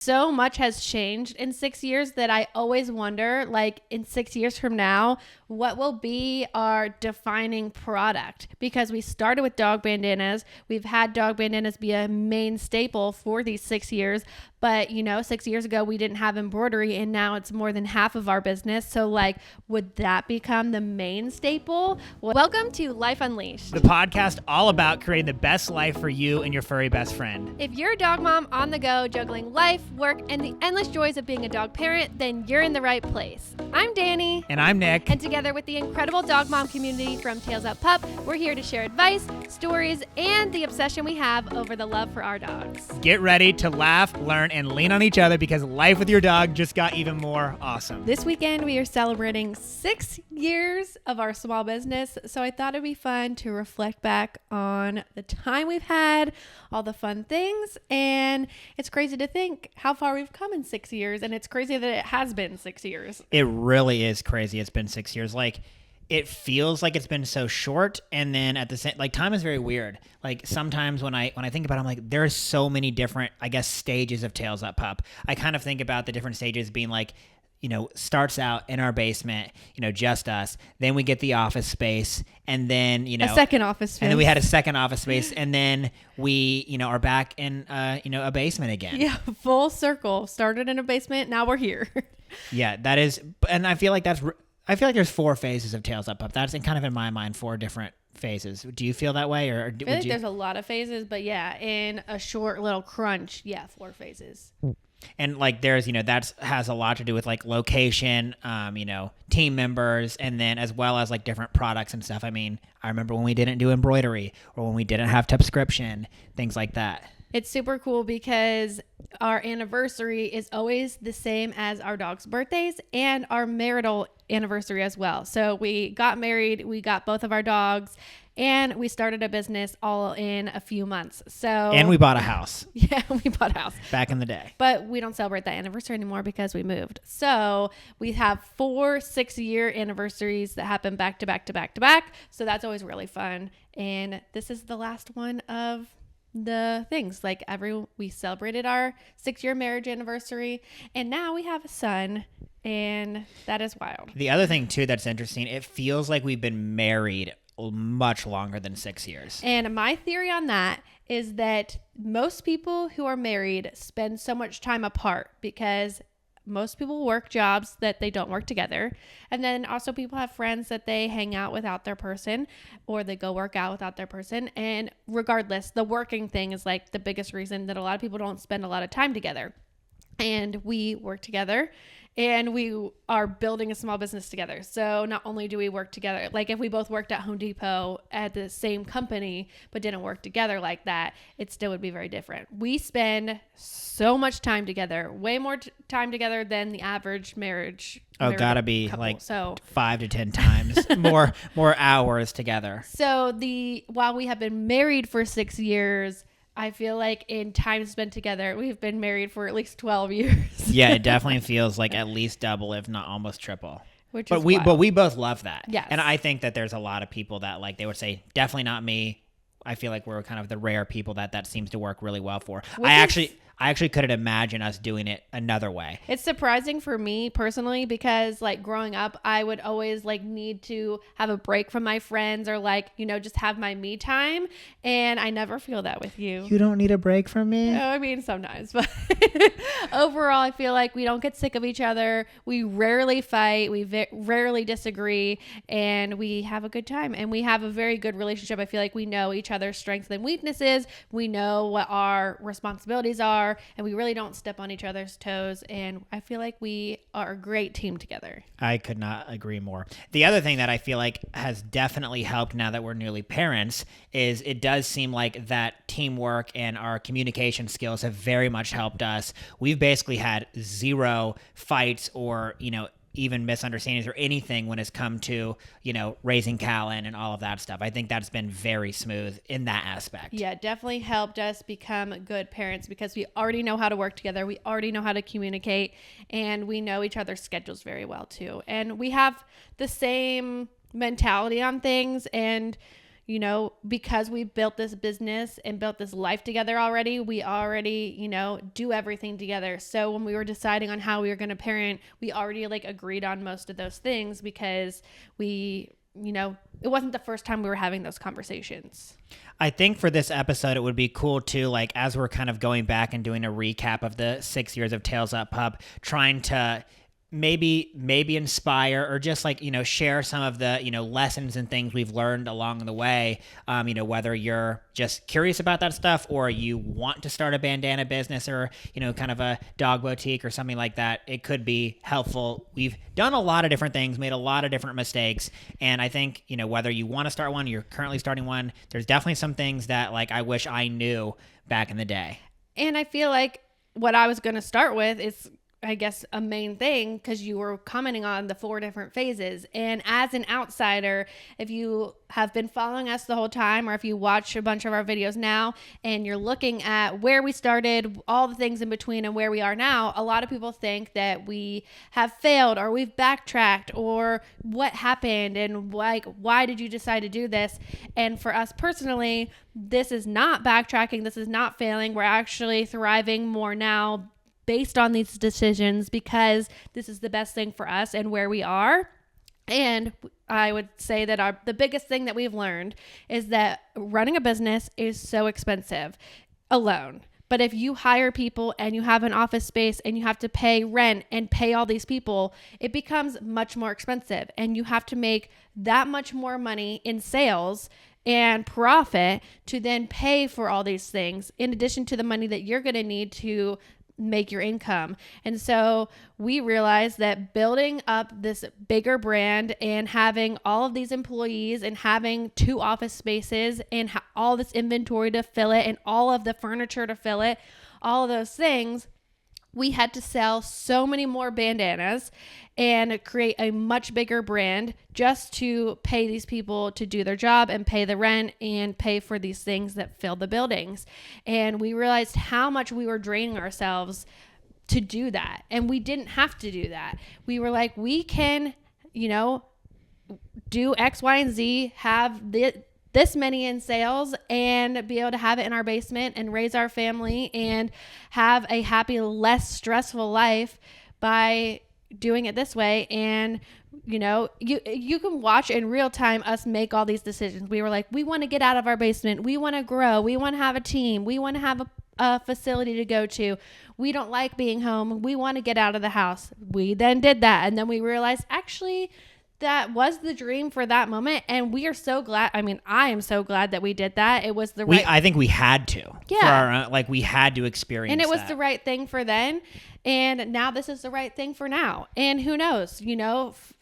So much has changed in 6 years that I always wonder, like in 6 years from now, what will be our defining product? Because we started with dog bandanas. We've had dog bandanas be a main staple for these 6 years. But, 6 years ago, we didn't have embroidery, and now it's more than half of our business. So, would that become the main staple? Welcome to Life Unleashed, the podcast all about creating the best life for you and your furry best friend. If you're a dog mom on the go, juggling life, work, and the endless joys of being a dog parent, then you're in the right place. I'm Dani. And I'm Nick. And together with the incredible dog mom community from Tails Up Pup, we're here to share advice, stories, and the obsession we have over the love for our dogs. Get ready to laugh, learn, and lean on each other because life with your dog just got even more awesome. This weekend, we are celebrating 6 years of our small business, so I thought it'd be fun to reflect back on the time we've had, all the fun things, and it's crazy to think how far we've come in 6 years, and it's crazy that it has been 6 years. It really is crazy. It's been 6 years. It feels like it's been so short, and then at the same, time is very weird. Sometimes when I think about it, I'm like, there's so many different, stages of Tails Up Pup. I kind of think about the different stages being starts out in our basement, just us. Then we get the office space, and then, a second office space. And then we had a second office space, and then we, are back in, a basement again. Yeah, full circle. Started in a basement, now we're here. Yeah, that is, and I feel like there's 4 phases of Tails Up Pup. That's kind of in my mind 4 different phases. Do you feel that way, or I feel like there's a lot of phases, but yeah, in a short little crunch, 4 phases. And there's, that has a lot to do with location, team members, and then as well as different products and stuff. I mean, I remember when we didn't do embroidery or when we didn't have subscription, things like that. It's super cool because our anniversary is always the same as our dog's birthdays and our marital anniversary as well. So we got married, we got both of our dogs, and we started a business all in a few months. And we bought a house. Yeah, we bought a house. Back in the day. But we don't celebrate that anniversary anymore because we moved. So we have 4 6-year anniversaries that happen back to back to back to back. So that's always really fun. And this is the last one of the things. We celebrated our 6-year marriage anniversary, and now we have a son, and that is wild. The other thing too that's interesting, it feels like we've been married much longer than 6 years. And my theory on that is that most people who are married spend so much time apart because most people work jobs that they don't work together. And then also people have friends that they hang out without their person, or they go work out without their person. And regardless, the working thing is the biggest reason that a lot of people don't spend a lot of time together. And we work together, and we are building a small business together. So not only do we work together, if we both worked at Home Depot at the same company, but didn't work together like that, it still would be very different. We spend so much time together, way more time together than the average marriage. Oh, gotta be couple. 5 to 10 times more hours together. So while we have been married for 6 years, I feel like in time spent together, we've been married for at least 12 years. Yeah, it definitely feels like at least double, if not almost triple. But we both love that. Yes. And I think that there's a lot of people that they would say, definitely not me. I feel like we're kind of the rare people that seems to work really well for. I actually couldn't imagine us doing it another way. It's surprising for me personally because growing up, I would always need to have a break from my friends or just have my me time. And I never feel that with you. You don't need a break from me? No, I mean, sometimes, but overall, I feel like we don't get sick of each other. We rarely fight. We rarely disagree, and we have a good time, and we have a very good relationship. I feel like we know each other's strengths and weaknesses. We know what our responsibilities are, and we really don't step on each other's toes. And I feel like we are a great team together. I could not agree more. The other thing that I feel like has definitely helped now that we're newly parents is it does seem like that teamwork and our communication skills have very much helped us. We've basically had 0 fights or, even misunderstandings or anything when it's come to, raising Callan and all of that stuff. I think that's been very smooth in that aspect. Yeah, definitely helped us become good parents because we already know how to work together. We already know how to communicate, and we know each other's schedules very well too. And we have the same mentality on things, and because we built this business and built this life together already, we already, do everything together. So when we were deciding on how we were going to parent, we already like agreed on most of those things because we, it wasn't the first time we were having those conversations. I think for this episode, it would be cool too, like as we're kind of going back and doing a recap of the 6 years of Tails Up Pup, trying to maybe inspire or just like, share some of the, lessons and things we've learned along the way. Whether you're just curious about that stuff or you want to start a bandana business or, kind of a dog boutique or something like that, it could be helpful. We've done a lot of different things, made a lot of different mistakes. And I think, whether you want to start one, you're currently starting one, there's definitely some things that like I wish I knew back in the day. And I feel like what I was going to start with is, I guess, a main thing, because you were commenting on the 4 different phases. And as an outsider, if you have been following us the whole time, or if you watch a bunch of our videos now and you're looking at where we started, all the things in between and where we are now, a lot of people think that we have failed or we've backtracked or what happened and like, why did you decide to do this? And for us personally, this is not backtracking. This is not failing. We're actually thriving more now based on these decisions because this is the best thing for us and where we are. And I would say that the biggest thing that we've learned is that running a business is so expensive alone. But if you hire people and you have an office space and you have to pay rent and pay all these people, it becomes much more expensive. And you have to make that much more money in sales and profit to then pay for all these things, in addition to the money that you're going to need to make your income. And so we realized that building up this bigger brand and having all of these employees and having 2 office spaces and all this inventory to fill it and all of the furniture to fill it, all of those things, we had to sell so many more bandanas and create a much bigger brand just to pay these people to do their job and pay the rent and pay for these things that fill the buildings. And we realized how much we were draining ourselves to do that. And we didn't have to do that. We were like, we can, do X, Y, and Z, have this many in sales and be able to have it in our basement and raise our family and have a happy, less stressful life by doing it this way. And you can watch in real time us make all these decisions. We were like, we want to get out of our basement, we want to grow, we want to have a team, we want to have a facility to go to, we don't like being home, we want to get out of the house. We then did that, and then we realized actually that was the dream for that moment. And we are so glad. I mean, I am so glad that we did that. It was the right. I think we had to. Yeah. We had to experience and it was that. the right thing for then. And now this is the right thing for now. And who knows,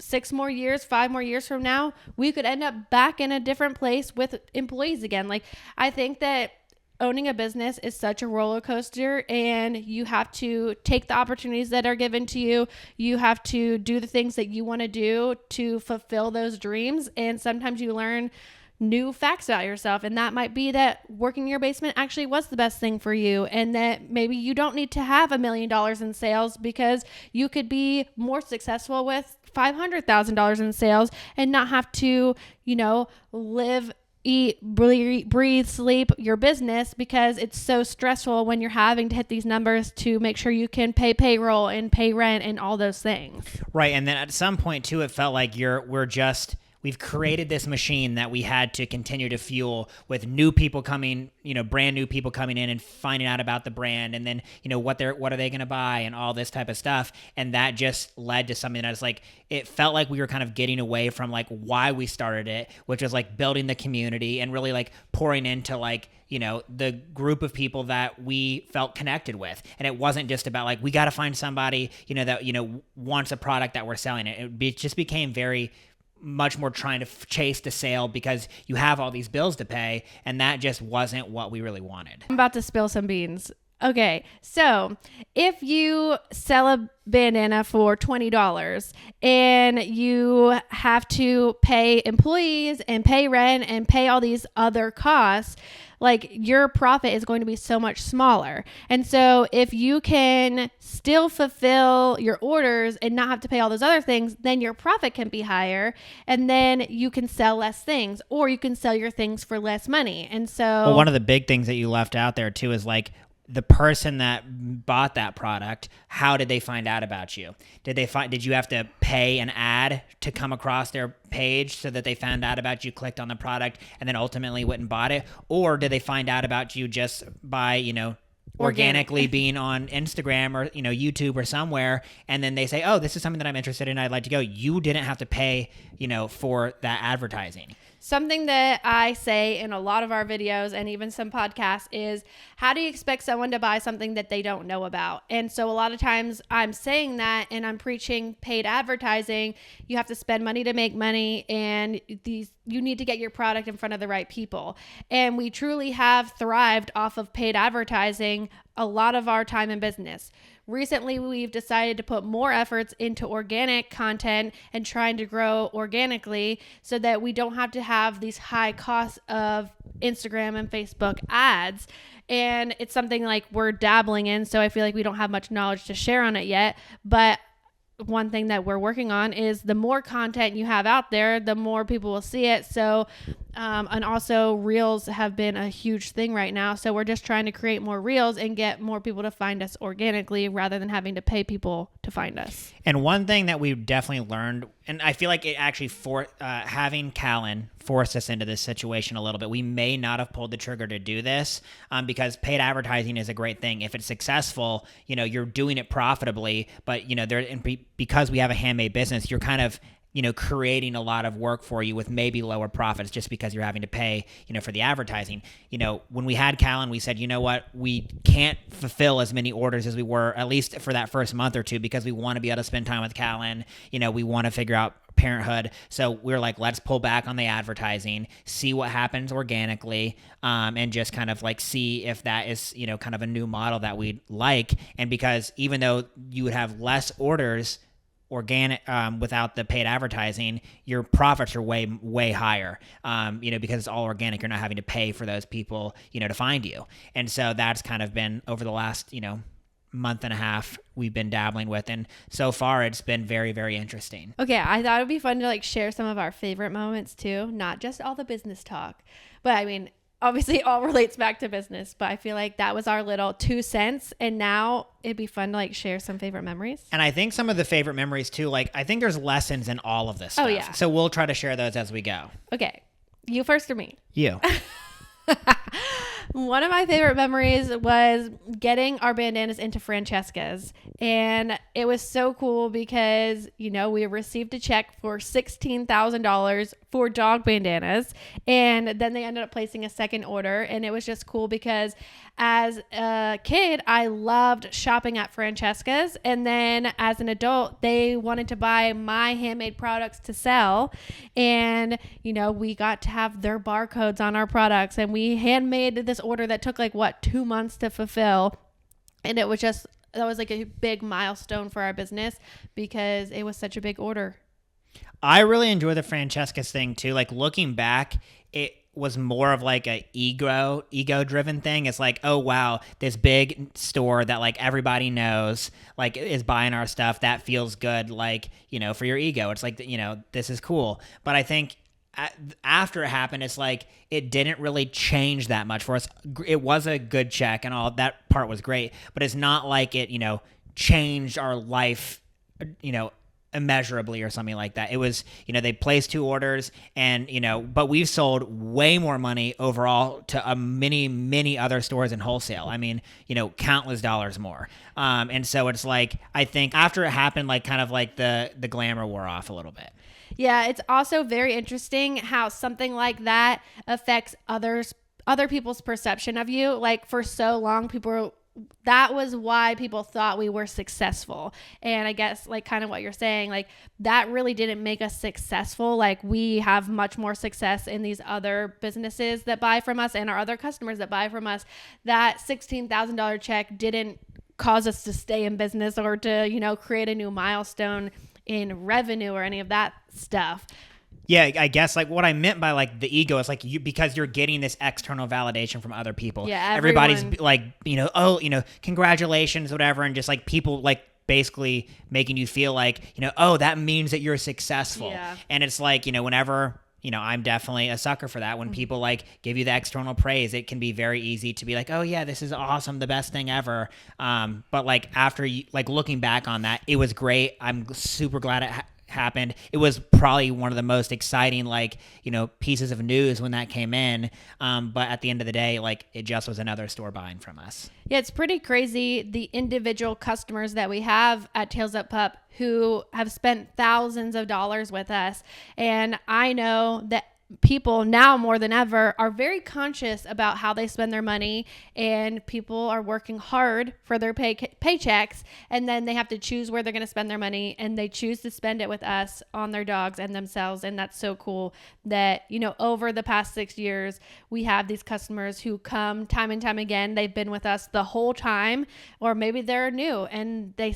6 more years, 5 more years from now, we could end up back in a different place with employees again. Like, I think that owning a business is such a roller coaster, and you have to take the opportunities that are given to you. You have to do the things that you want to do to fulfill those dreams. And sometimes you learn new facts about yourself, and that might be that working in your basement actually was the best thing for you, and that maybe you don't need to have $1 million in sales because you could be more successful with $500,000 in sales and not have to, live, eat, breathe, sleep your business, because it's so stressful when you're having to hit these numbers to make sure you can pay payroll and pay rent and all those things. Right. And then at some point too, it felt like we've created this machine that we had to continue to fuel with new people coming, brand new people coming in and finding out about the brand, and then, what are they going to buy and all this type of stuff. And that just led to something that was like, it felt like we were kind of getting away from like why we started it, which was like building the community and really like pouring into like, the group of people that we felt connected with. And it wasn't just about like, we got to find somebody, that, wants a product that we're selling. It just became very much more trying to chase the sale because you have all these bills to pay, and that just wasn't what we really wanted. I'm about to spill some beans. Okay, so if you sell a bandana for $20 and you have to pay employees and pay rent and pay all these other costs, like your profit is going to be so much smaller. And so if you can still fulfill your orders and not have to pay all those other things, then your profit can be higher, and then you can sell less things, or you can sell your things for less money. And so Well, one of the big things that you left out there too is like the person that bought that product, how did they find out about you? Did you have to pay an ad to come across their page so that they found out about you, clicked on the product, and then ultimately went and bought it? Or did they find out about you just by, organically being on Instagram or, YouTube or somewhere, and then they say, oh, this is something that I'm interested in, I'd like to go. You didn't have to pay, for that advertising. Something that I say in a lot of our videos and even some podcasts is, how do you expect someone to buy something that they don't know about? And so a lot of times I'm saying that and I'm preaching paid advertising. You have to spend money to make money, and you need to get your product in front of the right people. And we truly have thrived off of paid advertising a lot of our time in business. Recently, we've decided to put more efforts into organic content and trying to grow organically so that we don't have to have these high costs of Instagram and Facebook ads. And it's something like we're dabbling in, so I feel like we don't have much knowledge to share on it yet. But one thing that we're working on is the more content you have out there, the more people will see it. So, and also reels have been a huge thing right now. So we're just trying to create more reels and get more people to find us organically rather than having to pay people to find us. And one thing that we've definitely learned, and I feel like it actually having Callan forced us into this situation a little bit. We may not have pulled the trigger to do this because paid advertising is a great thing. If it's successful, you're doing it profitably, but because we have a handmade business, you're kind of creating a lot of work for you with maybe lower profits just because you're having to pay, for the advertising. When we had Callan, we said, you know what, we can't fulfill as many orders as we were, at least for that first month or two, because we want to be able to spend time with Callan. We want to figure out parenthood. So we're like, let's pull back on the advertising, see what happens organically, and just kind of like see if that is, kind of a new model that we'd like. And because even though you would have less orders organic without the paid advertising, your profits are way higher because it's all organic. You're not having to pay for those people to find you. And so that's kind of been over the last month and a half we've been dabbling with, and so far it's been very, very interesting. Okay, I thought it'd be fun to like share some of our favorite moments too, not just all the business talk, but I mean, obviously it all relates back to business, but I feel like that was our little 2 cents, and now it'd be fun to like share some favorite memories. And I think some of the favorite memories too, like I think there's lessons in all of this stuff. Oh yeah. So we'll try to share those as we go. Okay, you first or me? You. One of my favorite memories was getting our bandanas into Francesca's. And it was so cool because, we received a check for $16,000 for dog bandanas. And then they ended up placing a second order. And it was just cool because as a kid, I loved shopping at Francesca's. And then as an adult, they wanted to buy my handmade products to sell. And, we got to have their barcodes on our products. And we handmade this order that took 2 months to fulfill. And that was like a big milestone for our business because it was such a big order. I really enjoy the Francesca's thing too. Like looking back, it was more of like a ego driven thing. It's like, oh wow, this big store that like everybody knows like is buying our stuff. That feels good. Like, for your ego, it's like, this is cool. But I think after it happened, it's like it didn't really change that much for us. It was a good check and all that part was great, but it's not like it, changed our life, immeasurably or something like that. It was, they placed 2 orders and, but we've sold way more money overall to many other stores in wholesale. I mean, countless dollars more. And so it's like, I think after it happened, like kind of like the glamour wore off a little bit. Yeah, it's also very interesting how something like that affects other people's perception of you. Like for so long, people that was why people thought we were successful. And I guess like kind of what you're saying, like that really didn't make us successful. Like we have much more success in these other businesses that buy from us and our other customers that buy from us. That $16,000 check didn't cause us to stay in business or to, you know, create a new milestone in revenue or any of that stuff. Yeah, I guess like what I meant by like the ego is like because you're getting this external validation from other people. Yeah, everybody's like, you know, oh, you know, congratulations, whatever, and just like people like basically making you feel like, you know, oh, that means that you're successful. Yeah. And it's like, you know, whenever, you know, I'm definitely a sucker for that. When people like give you the external praise, it can be very easy to be like, oh yeah, this is awesome, the best thing ever. But like after you like looking back on that, it was great. I'm super glad it happened. It was probably one of the most exciting, like, you know, pieces of news when that came in. But at the end of the day, like it just was another store buying from us. Yeah, it's pretty crazy the individual customers that we have at Tails Up Pup who have spent thousands of dollars with us. And I know that people now more than ever are very conscious about how they spend their money, and people are working hard for their paychecks, and then they have to choose where they're going to spend their money, and they choose to spend it with us on their dogs and themselves. And that's so cool that, you know, over the past 6 years, we have these customers who come time and time again. They've been with us the whole time, or maybe they're new and they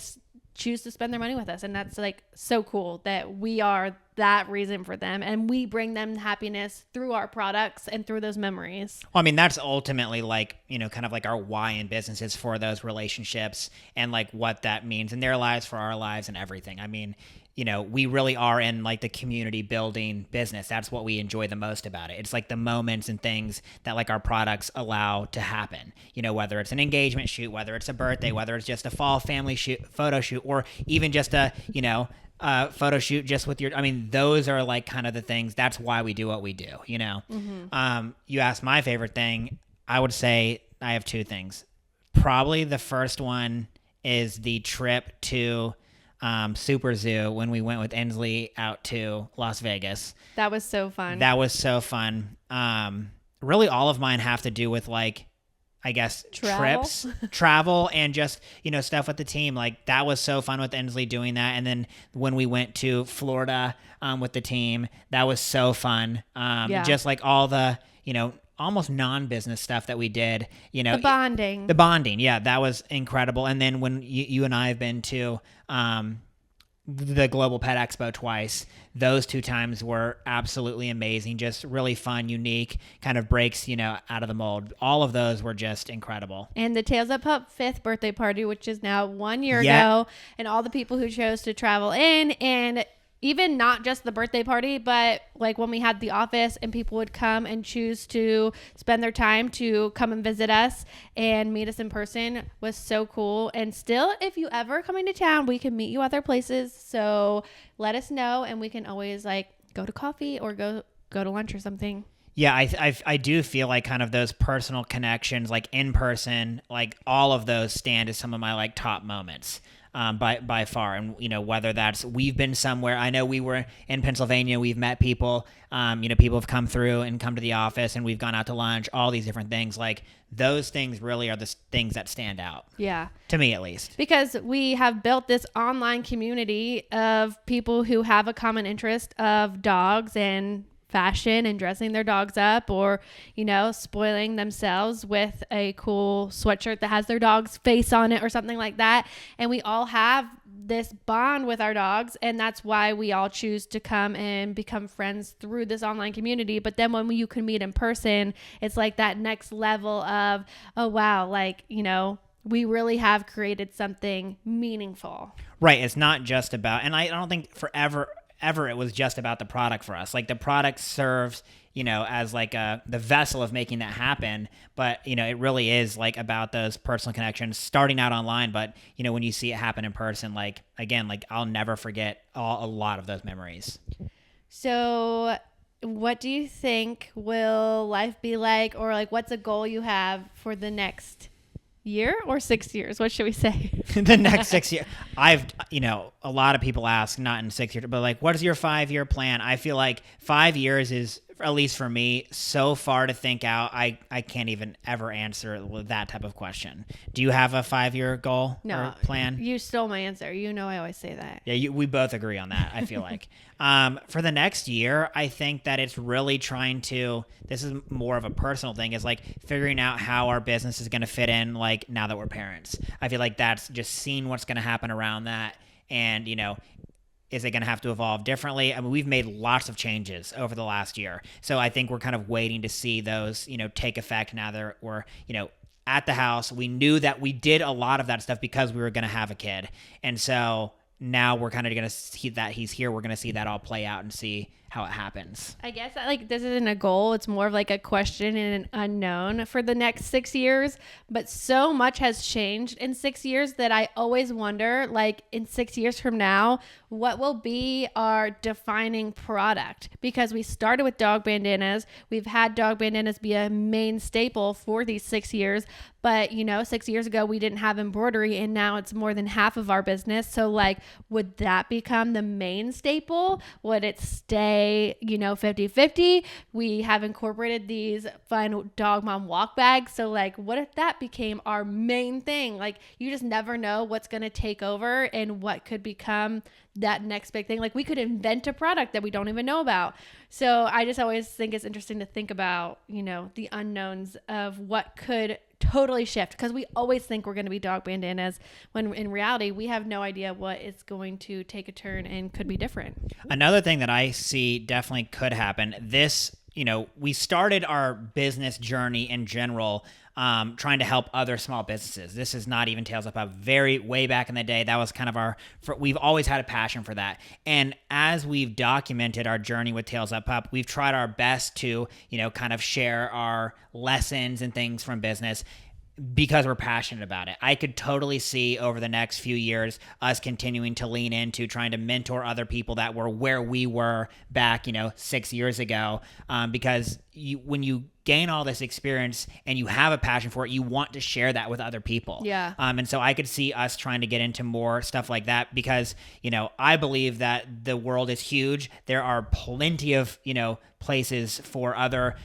choose to spend their money with us. And that's like so cool that we are that reason for them, and we bring them happiness through our products and through those memories. Well, I mean, that's ultimately like, you know, kind of like our why in business is for those relationships and like what that means in their lives, for our lives, and everything. I mean, you know, we really are in like the community building business. That's what we enjoy the most about it. It's like the moments and things that like our products allow to happen, you know, whether it's an engagement shoot, whether it's a birthday, whether it's just a fall family shoot, photo shoot, or even just a, you know, photo shoot just with your, I mean, those are like kind of the things. That's why we do what we do, you know? You asked my favorite thing. I would say I have two things. Probably the first one is the trip to Super Zoo when we went with Ensley out to Las Vegas. That was so fun. That was so fun. Really all of mine have to do with like, I guess, trips, travel, and just, you know, stuff with the team. Like that was so fun with Ensley doing that. And then when we went to Florida with the team, that was so fun. Just like all the, you know, almost non-business stuff that we did, you know, the bonding. Yeah, that was incredible. And then when you and I have been to the Global Pet Expo twice, those two times were absolutely amazing. Just really fun, unique, kind of breaks, you know, out of the mold. All of those were just incredible. And the Tails Up Pup 5th birthday party, which is now 1 year ago, and all the people who chose to travel in, and even not just the birthday party, but like when we had the office and people would come and choose to spend their time to come and visit us and meet us in person, was so cool. And still, if you ever come into town, we can meet you other places. So let us know, and we can always like go to coffee or go to lunch or something. Yeah, I do feel like kind of those personal connections, like in person, like all of those stand as some of my like top moments. By far. And, you know, whether that's we've been somewhere, I know we were in Pennsylvania, we've met people, you know, people have come through and come to the office and we've gone out to lunch, all these different things. Like those things really are the things that stand out. Yeah. To me, at least. Because we have built this online community of people who have a common interest of dogs and fashion and dressing their dogs up, or, you know, spoiling themselves with a cool sweatshirt that has their dog's face on it or something like that. And we all have this bond with our dogs, and that's why we all choose to come and become friends through this online community. But then when you can meet in person, it's like that next level of, oh wow, like, you know, we really have created something meaningful. Right. It's not just about, and I don't think forever it was just about the product for us. Like the product serves, you know, as like the vessel of making that happen. But, you know, it really is like about those personal connections starting out online. But, you know, when you see it happen in person, like, again, like I'll never forget a lot of those memories. So what do you think will life be like, or like what's a goal you have for the next year or 6 years? What should we say? The next 6 years. You know, a lot of people ask, not in 6 years, but like, what is your 5-year plan? I feel like 5 years is at least for me, so far to think out, I can't even ever answer that type of question. Do you have a 5-year goal or plan? You stole my answer. You know I always say that. Yeah, we both agree on that, I feel like. For the next year, I think that it's really trying to, this is more of a personal thing, is like figuring out how our business is going to fit in, like now that we're parents. I feel like that's just seeing what's going to happen around that. And, is it going to have to evolve differently? I mean, we've made lots of changes over the last year. So I think we're kind of waiting to see those, take effect now that we're, at the house. We knew that we did a lot of that stuff because we were going to have a kid. And so now we're kind of going to see that he's here. We're going to see that all play out and see how it happens. I guess that, this isn't a goal. It's more of like a question and an unknown for the next 6 years. But so much has changed in 6 years that I always wonder, in 6 years from now, what will be our defining product? Because we started with dog bandanas. We've had dog bandanas be a main staple for these 6 years. But, 6 years ago, we didn't have embroidery, and now it's more than half of our business. So, would that become the main staple? Would it stay, 50-50? We have incorporated these fun dog mom walk bags. So, what if that became our main thing? You just never know what's going to take over and what could become that next big thing. We could invent a product that we don't even know about. So, I just always think it's interesting to think about, the unknowns of what could totally shift, because we always think we're going to be dog bandanas when in reality we have no idea what is going to take a turn and could be different. Another thing that I see definitely could happen, we started our business journey in general trying to help other small businesses. This is not even Tails Up Pup. Way back in the day, that was kind of we've always had a passion for that. And as we've documented our journey with Tails Up Pup, we've tried our best to, kind of share our lessons and things from business because we're passionate about it. I could totally see over the next few years us continuing to lean into trying to mentor other people that were where we were back, 6 years ago, because when you gain all this experience and you have a passion for it, you want to share that with other people. Yeah. And so I could see us trying to get into more stuff like that because, I believe that the world is huge. There are plenty of, places for other,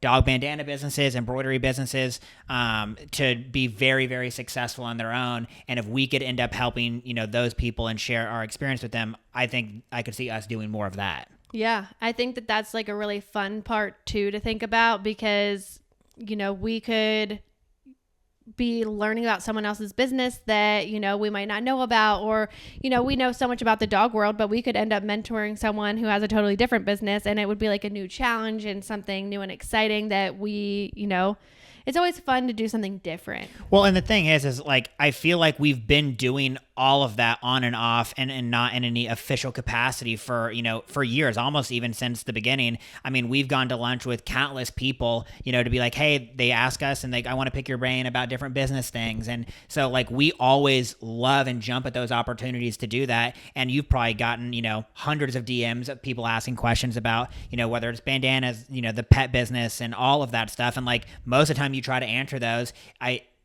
dog bandana businesses, embroidery businesses, to be very, very successful on their own. And if we could end up helping, those people and share our experience with them, I think I could see us doing more of that. Yeah, I think that that's a really fun part too to think about because, we could be learning about someone else's business that, we might not know about, or, we know so much about the dog world, but we could end up mentoring someone who has a totally different business, and it would be a new challenge and something new and exciting that we, it's always fun to do something different. Well, and the thing is I feel like we've been doing all of that on and off and not in any official capacity for years, almost even since the beginning. I mean, we've gone to lunch with countless people, to be like, hey, they ask us and I want to pick your brain about different business things. And so we always love and jump at those opportunities to do that. And you've probably gotten, hundreds of DMs of people asking questions about, whether it's bandanas, the pet business and all of that stuff. And most of the time you try to answer those,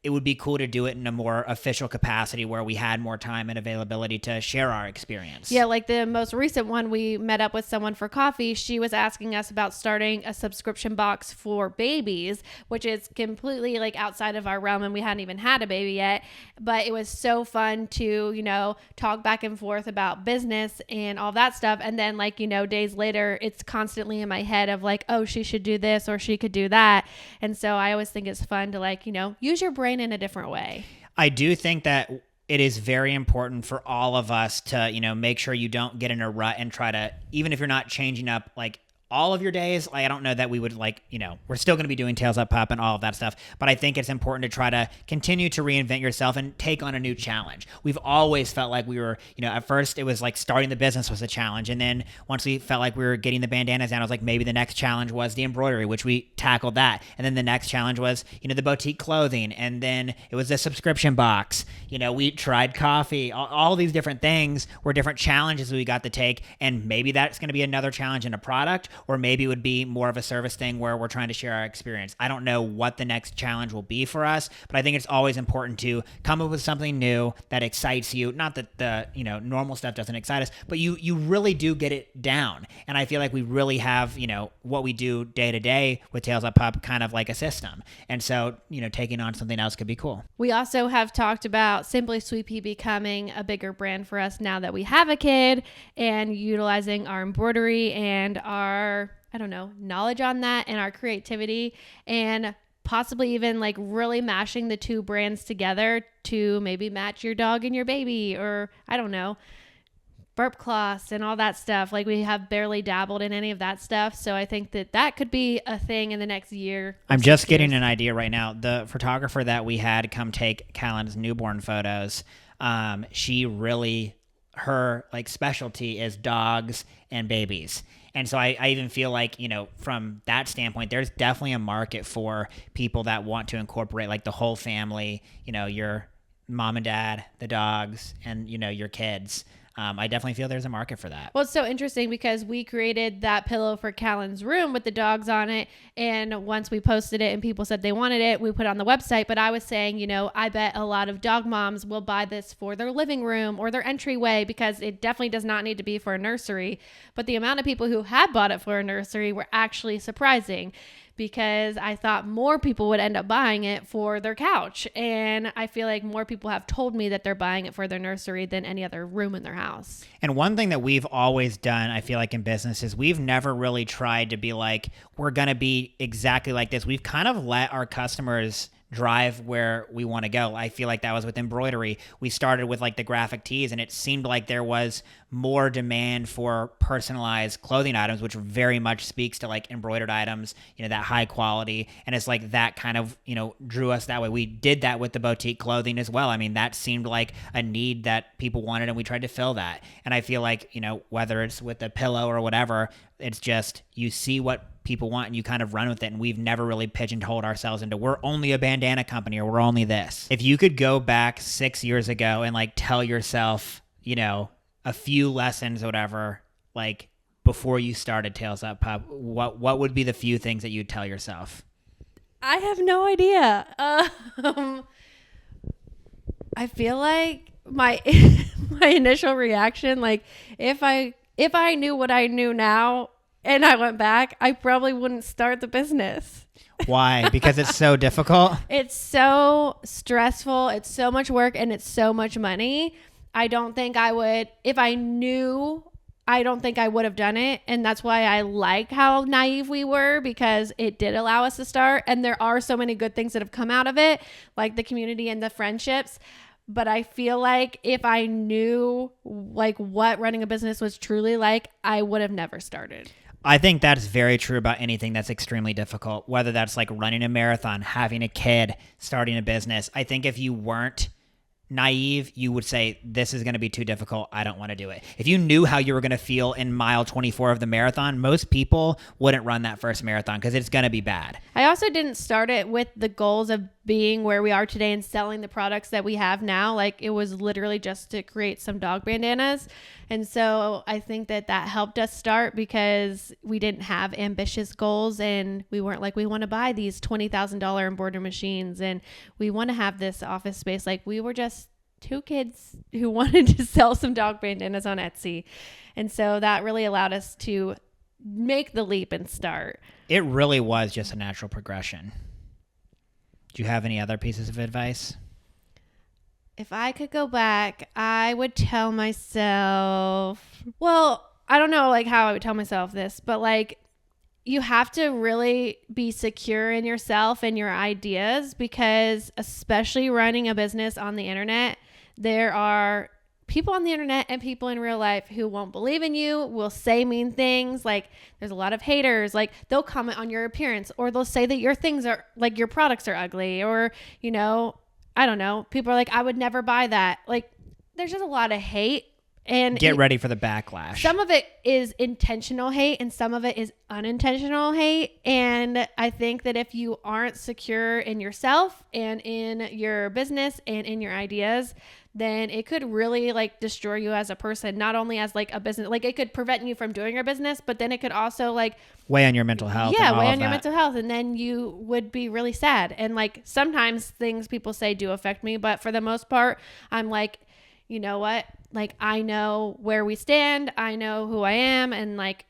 it would be cool to do it in a more official capacity where we had more time and availability to share our experience. Yeah, the most recent one, we met up with someone for coffee. She was asking us about starting a subscription box for babies, which is completely outside of our realm, and we hadn't even had a baby yet. But it was so fun to, talk back and forth about business and all that stuff. And then days later, it's constantly in my head of oh, she should do this or she could do that. And so I always think it's fun to use your brain in a different way. I do think that it is very important for all of us to, make sure you don't get in a rut and try to, even if you're not changing up all of your days, I don't know that we would we're still going to be doing Tails Up Pup and all of that stuff, but I think it's important to try to continue to reinvent yourself and take on a new challenge. We've always felt like we were, at first it was starting the business was a challenge, and then once we felt like we were getting the bandanas down, I was maybe the next challenge was the embroidery, which we tackled that, and then the next challenge was, the boutique clothing, and then it was the subscription box. We tried coffee. All these different things were different challenges we got to take, and maybe that's going to be another challenge in a product, or maybe it would be more of a service thing where we're trying to share our experience. I don't know what the next challenge will be for us, but I think it's always important to come up with something new that excites you. Not that the normal stuff doesn't excite us, but you really do get it down. And I feel like we really have what we do day to day with Tails Up Pup kind of like a system. And so taking on something else could be cool. We also have talked about Simply Sweet Pea becoming a bigger brand for us now that we have a kid, and utilizing our embroidery and our knowledge on that and our creativity, and possibly even like really mashing the two brands together to maybe match your dog and your baby, or burp cloths and all that stuff. Like, we have barely dabbled in any of that stuff. So I think that could be a thing in the next year. I'm just getting an idea right now. The photographer that we had come take Callan's newborn photos, she really, her like specialty is dogs and babies. And so I even feel like, from that standpoint, there's definitely a market for people that want to incorporate like the whole family, your mom and dad, the dogs, and, your kids. I definitely feel there's a market for that. Well, it's so interesting because we created that pillow for Callan's room with the dogs on it. And once we posted it and people said they wanted it, we put it on the website. But I was saying, I bet a lot of dog moms will buy this for their living room or their entryway, because it definitely does not need to be for a nursery. But the amount of people who had bought it for a nursery were actually surprising, because I thought more people would end up buying it for their couch. And I feel like more people have told me that they're buying it for their nursery than any other room in their house. And one thing that we've always done, I feel like in business, is we've never really tried to be like, we're going to be exactly like this. We've kind of let our customers drive where we want to go. I feel like that was with embroidery. We started with like the graphic tees, and it seemed like there was more demand for personalized clothing items, which very much speaks to like embroidered items, that high quality. And it's like that kind of, drew us that way. We did that with the boutique clothing as well. I mean, that seemed like a need that people wanted, and we tried to fill that. And I feel like, whether it's with a pillow or whatever, it's just, you see what people want and you kind of run with it. And we've never really pigeonholed ourselves into, we're only a bandana company or we're only this. If you could go back 6 years ago and like tell yourself, a few lessons or whatever, like before you started Tails Up Pup, what would be the few things that you'd tell yourself? I have no idea. I feel like my my initial reaction, like if I knew what I knew now and I went back, I probably wouldn't start the business. Why? Because it's so difficult? It's so stressful. It's so much work and it's so much money. I don't think I would, if I knew, I don't think I would have done it. And that's why I like how naive we were, because it did allow us to start. And there are so many good things that have come out of it, like the community and the friendships. But I feel like if I knew like what running a business was truly like, I would have never started. I think that's very true about anything that's extremely difficult, whether that's like running a marathon, having a kid, starting a business. I think if you weren't naive, you would say, this is going to be too difficult. I don't want to do it. If you knew how you were going to feel in mile 24 of the marathon, most people wouldn't run that first marathon because it's going to be bad. I also didn't start it with the goals of being where we are today and selling the products that we have now. Like, it was literally just to create some dog bandanas. And so I think that helped us start, because we didn't have ambitious goals and we weren't like, we want to buy these $20,000 embroidery machines and we want to have this office space. Like, we were just two kids who wanted to sell some dog bandanas on Etsy. And so that really allowed us to make the leap and start. It really was just a natural progression. Do you have any other pieces of advice? If I could go back, I would tell myself, well, I don't know like how I would tell myself this, but like, you have to really be secure in yourself and your ideas, because especially running a business on the internet, there are people on the internet and people in real life who won't believe in you, will say mean things. Like, there's a lot of haters. Like, they'll comment on your appearance, or they'll say that your things are like, your products are ugly, or, I don't know. People are like, I would never buy that. Like, there's just a lot of hate. And get ready for the backlash. Some of it is intentional hate and some of it is unintentional hate. And I think that if you aren't secure in yourself and in your business and in your ideas, then it could really like destroy you as a person, not only as like a business, like it could prevent you from doing your business, but then it could also like weigh on your mental health. Yeah, weigh on your mental health. And then you would be really sad. And like sometimes things people say do affect me, but for the most part, I'm like, you know what? Like, I know where we stand. I know who I am. And like,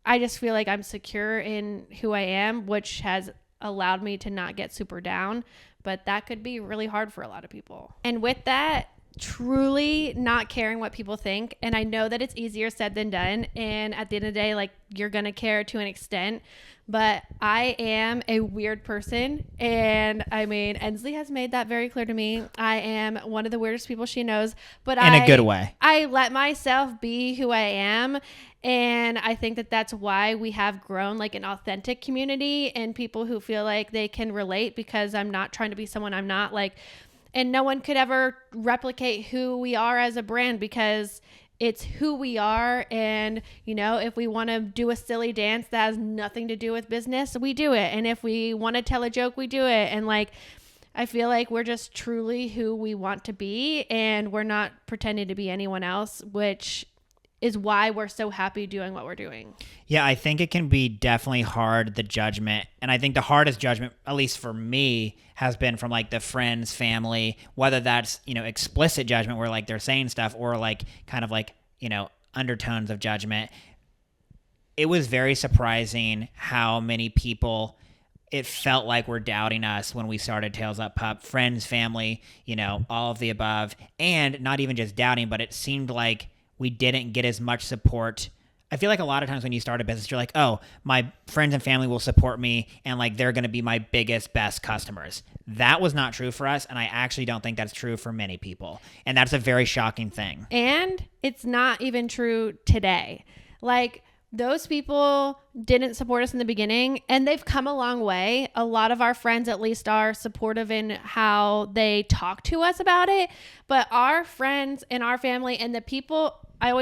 I just feel like I'm secure in who I am, which has allowed me to not get super down. But that could be really hard for a lot of people. And with that, truly not caring what people think. And I know that it's easier said than done. And at the end of the day, like, you're going to care to an extent. But I am a weird person. And I mean, Ensley has made that very clear to me. I am one of the weirdest people she knows. But in a good way. I let myself be who I am. And I think that that's why we have grown like an authentic community and people who feel like they can relate, because I'm not trying to be someone I'm not, like, and no one could ever replicate who we are as a brand, because it's who we are. And, you know, if we want to do a silly dance that has nothing to do with business, we do it. And if we want to tell a joke, we do it. And like, I feel like we're just truly who we want to be, and we're not pretending to be anyone else, which is why we're so happy doing what we're doing. Yeah, I think it can be definitely hard, the judgment. And I think the hardest judgment, at least for me, has been from like the friends, family, whether that's, you know, explicit judgment where like they're saying stuff, or like kind of like, you know, undertones of judgment. It was very surprising how many people it felt like were doubting us when we started Tails Up Pup. Friends, family, you know, all of the above. And not even just doubting, but it seemed like we didn't get as much support. I feel like a lot of times when you start a business, you're like, oh, my friends and family will support me and like they're going to be my biggest, best customers. That was not true for us. And I actually don't think that's true for many people. And that's a very shocking thing. And it's not even true today. Like, those people didn't support us in the beginning, and they've come a long way. A lot of our friends at least are supportive in how they talk to us about it. But our friends and our family and the people, I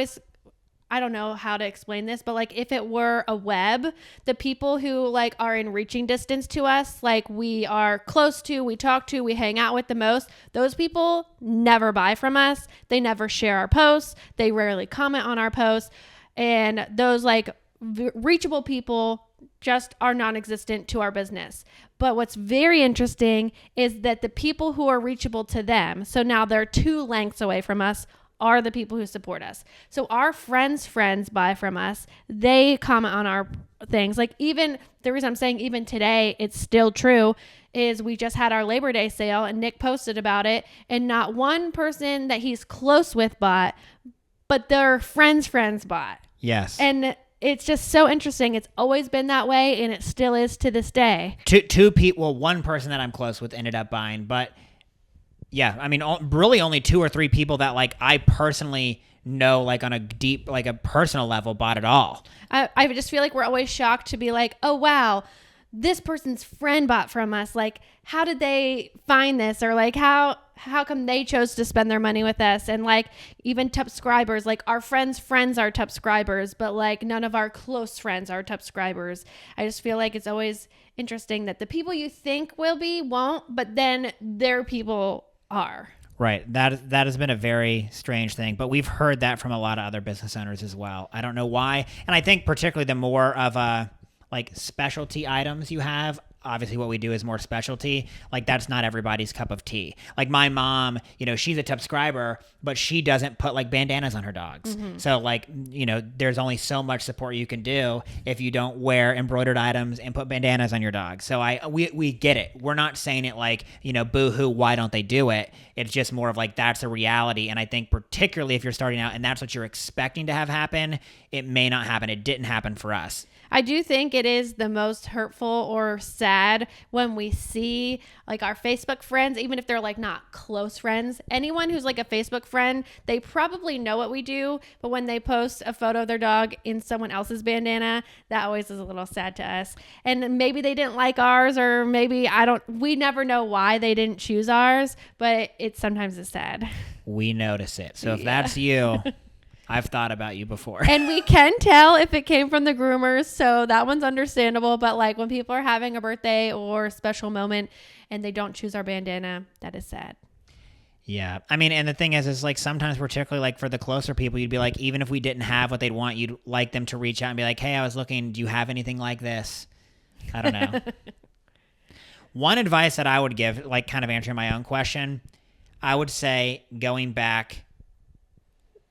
don't know how to explain this, but like if it were a web, the people who like are in reaching distance to us, like we are close to, we talk to, we hang out with the most, those people never buy from us. They never share our posts. They rarely comment on our posts. And those like reachable people just are non-existent to our business. But what's very interesting is that the people who are reachable to them, so now they're 2 lengths away from us, are the people who support us. So our friends buy from us. They comment on our things. Like, even the reason I'm saying even today, it's still true, is we just had our Labor Day sale and Nick posted about it, and not one person that he's close with bought, but their friends bought. Yes. And it's just so interesting. It's always been that way, and it still is to this day. Two people, one person that I'm close with ended up buying, but yeah, I mean, really only 2 or 3 people that like I personally know, like on a deep, like a personal level, bought it all. I just feel like we're always shocked to be like, oh, wow, this person's friend bought from us. Like, how did they find this? Or like, how come they chose to spend their money with us? And like, even subscribers, like our friends are subscribers, but like none of our close friends are subscribers. I just feel like it's always interesting that the people you think will be won't, but then their people are. Right. That has been a very strange thing, but we've heard that from a lot of other business owners as well. I don't know why. And I think particularly the more of like specialty items you have, obviously what we do is more specialty. Like, that's not everybody's cup of tea. Like my mom, you know, she's a subscriber, but she doesn't put like bandanas on her dogs. Mm-hmm. So like, you know, there's only so much support you can do if you don't wear embroidered items and put bandanas on your dog. So we get it. We're not saying it like, you know, boo-hoo, why don't they do it? It's just more of like, that's a reality. And I think particularly if you're starting out and that's what you're expecting to have happen, it may not happen. It didn't happen for us. I do think it is the most hurtful or sad when we see like our Facebook friends, even if they're like not close friends, anyone who's like a Facebook friend, they probably know what we do. But when they post a photo of their dog in someone else's bandana, that always is a little sad to us. And maybe they didn't like ours, or maybe we never know why they didn't choose ours, but it sometimes is sad. We notice it. So if that's you, I've thought about you before. And we can tell if it came from the groomers, so that one's understandable. But like when people are having a birthday or a special moment and they don't choose our bandana, that is sad. Yeah. I mean, and the thing is like sometimes particularly like for the closer people, you'd be like, even if we didn't have what they'd want, you'd like them to reach out and be like, hey, I was looking, do you have anything like this? I don't know. One advice that I would give, like kind of answering my own question, I would say going back,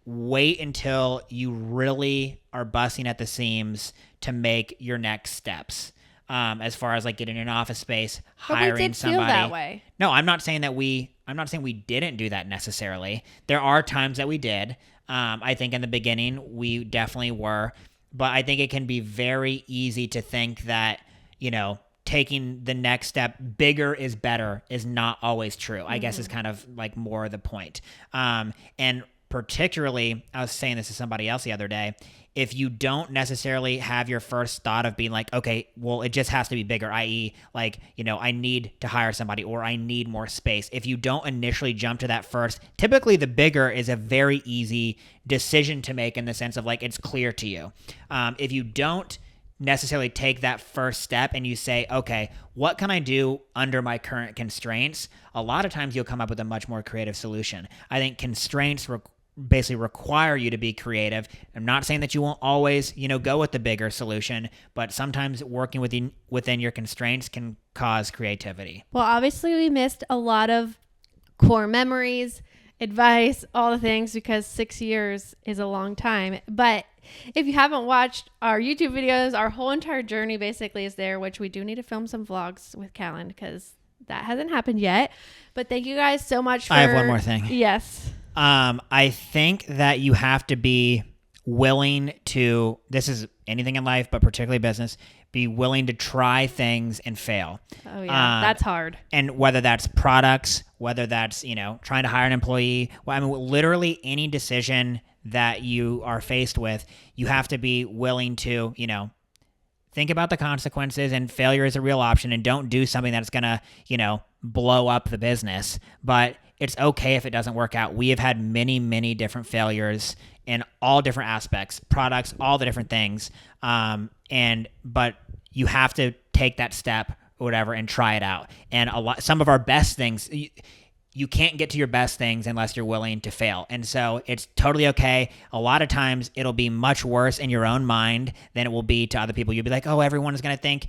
wait until you really are busting at the seams to make your next steps. As far as like getting an office space, hiring somebody. Feel that way. No, I'm not saying we didn't do that necessarily. There are times that we did. I think in the beginning we definitely were, but I think it can be very easy to think that, taking the next step, bigger is better, is not always true. I guess is kind of like more the point. And particularly, I was saying this to somebody else the other day, if you don't necessarily have your first thought of being like, okay, well, it just has to be bigger, i.e. like, I need to hire somebody or I need more space. If you don't initially jump to that first, typically the bigger is a very easy decision to make in the sense of like, it's clear to you. If you don't necessarily take that first step and you say, okay, what can I do under my current constraints? A lot of times you'll come up with a much more creative solution. I think constraints basically require you to be creative. I'm not saying that you won't always, go with the bigger solution, but sometimes working within your constraints can cause creativity. Well, obviously we missed a lot of core memories, advice, all the things, because 6 years is a long time. But if you haven't watched our YouTube videos, our whole entire journey basically is there, which we do need to film some vlogs with Callan because that hasn't happened yet. But thank you guys so much for... I have one more thing. Yes. I think that you have to be willing to, this is anything in life, but particularly business, be willing to try things and fail. Oh yeah, that's hard. And whether that's products, whether that's, trying to hire an employee, literally any decision that you are faced with, you have to be willing to, think about the consequences, and failure is a real option, and don't do something that's going to, blow up the business. But it's okay if it doesn't work out. We have had many, many different failures in all different aspects, products, all the different things. But you have to take that step or whatever and try it out. And some of our best things, you can't get to your best things unless you're willing to fail. And so it's totally okay. A lot of times it'll be much worse in your own mind than it will be to other people. You'll be like, oh, everyone is going to think,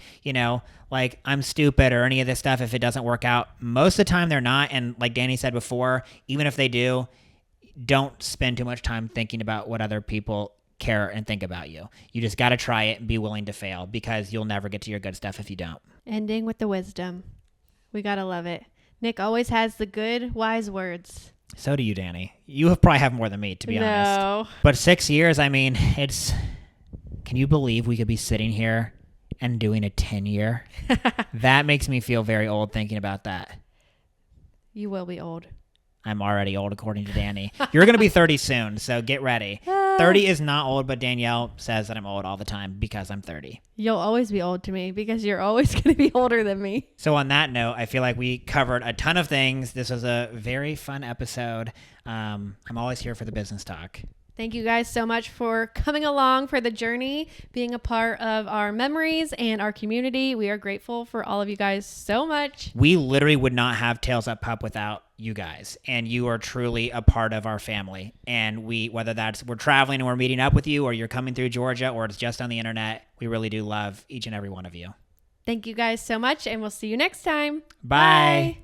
like I'm stupid or any of this stuff if it doesn't work out. Most of the time they're not. And like Dani said before, even if they do, don't spend too much time thinking about what other people care and think about you. You just got to try it and be willing to fail, because you'll never get to your good stuff if you don't. Ending with the wisdom. We got to love it. Nick always has the good, wise words. So do you, Dani. You probably have more than me, to be honest. But 6 years, can you believe we could be sitting here and doing a 10-year? That makes me feel very old thinking about that. You will be old. I'm already old, according to Dani. You're going to be 30 soon, so get ready. 30 is not old, but Danielle says that I'm old all the time because I'm 30. You'll always be old to me because you're always going to be older than me. So on that note, I feel like we covered a ton of things. This was a very fun episode. I'm always here for the business talk. Thank you guys so much for coming along for the journey, being a part of our memories and our community. We are grateful for all of you guys so much. We literally would not have Tails Up Pup without you guys, and you are truly a part of our family. And whether that's we're traveling and we're meeting up with you, or you're coming through Georgia, or it's just on the internet, we really do love each and every one of you. Thank you guys so much, and we'll see you next time. Bye.